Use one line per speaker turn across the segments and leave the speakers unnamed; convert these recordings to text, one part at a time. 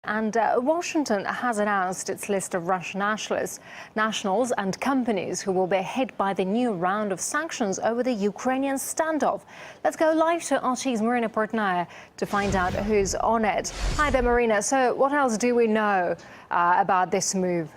And Washington has announced its list of Russian nationals and companies who will be hit by the new round of sanctions over the Ukrainian standoff. Let's go live to RT's Marina Portnaya to find out who's on it. Hi there, Marina. So what else do we know about this move?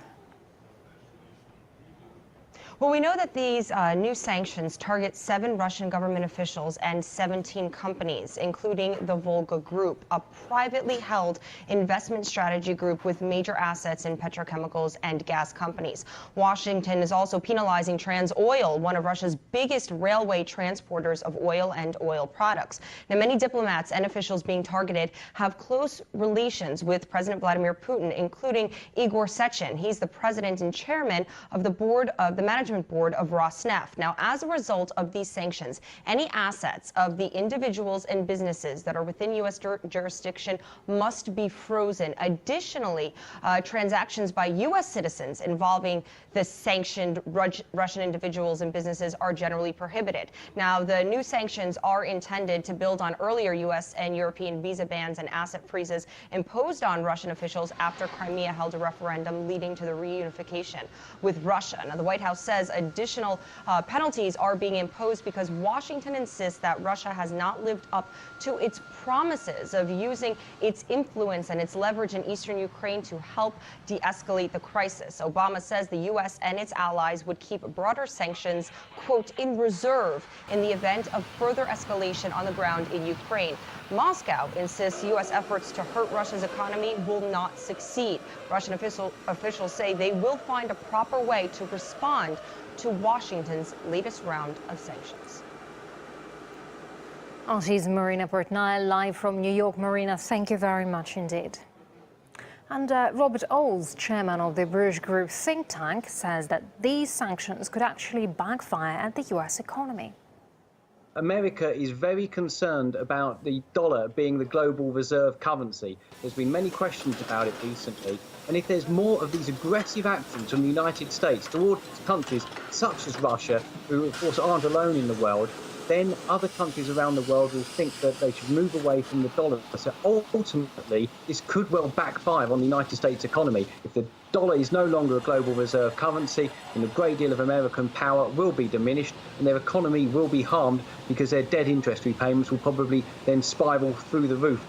Well, we know that these new sanctions target 7 Russian government officials and 17 companies, including the Volga Group, a privately held investment strategy group with major assets in petrochemicals and gas companies. Washington is also penalizing Transoil, one of Russia's biggest railway transporters of oil and oil products. Now, many diplomats and officials being targeted have close relations with President Vladimir Putin, including Igor Sechin. He's the president and chairman of the management board of Rosneft. Now, as a result of these sanctions, any assets of the individuals and businesses that are within U.S. jurisdiction must be frozen. Additionally, transactions by U.S. citizens involving the sanctioned Russian individuals and businesses are generally prohibited. Now, the new sanctions are intended to build on earlier U.S. and European visa bans and asset freezes imposed on Russian officials after Crimea held a referendum leading to the reunification with Russia. Now, the White House says additional penalties are being imposed because Washington insists that Russia has not lived up to its promises of using its influence and its leverage in eastern Ukraine to help de-escalate the crisis. Obama says the U.S. and its allies would keep broader sanctions, quote, in reserve in the event of further escalation on the ground in Ukraine. Moscow insists U.S. efforts to hurt Russia's economy will not succeed. Russian officials say they will find a proper way to respond to Washington's latest round of sanctions.
RT's Marina Portnaya live from New York. Marina, thank you very much indeed. And Robert Oles, chairman of the Bruges Group think tank, says that these sanctions could actually backfire at the U.S. economy.
America is very concerned about the dollar being the global reserve currency. There's been many questions about it recently. And if there's more of these aggressive actions from the United States towards countries such as Russia, who of course aren't alone in the world, then other countries around the world will think that they should move away from the dollar. So ultimately, this could well backfire on the United States economy. If the dollar is no longer a global reserve currency, then a great deal of American power will be diminished and their economy will be harmed because their debt interest repayments will probably then spiral through the roof.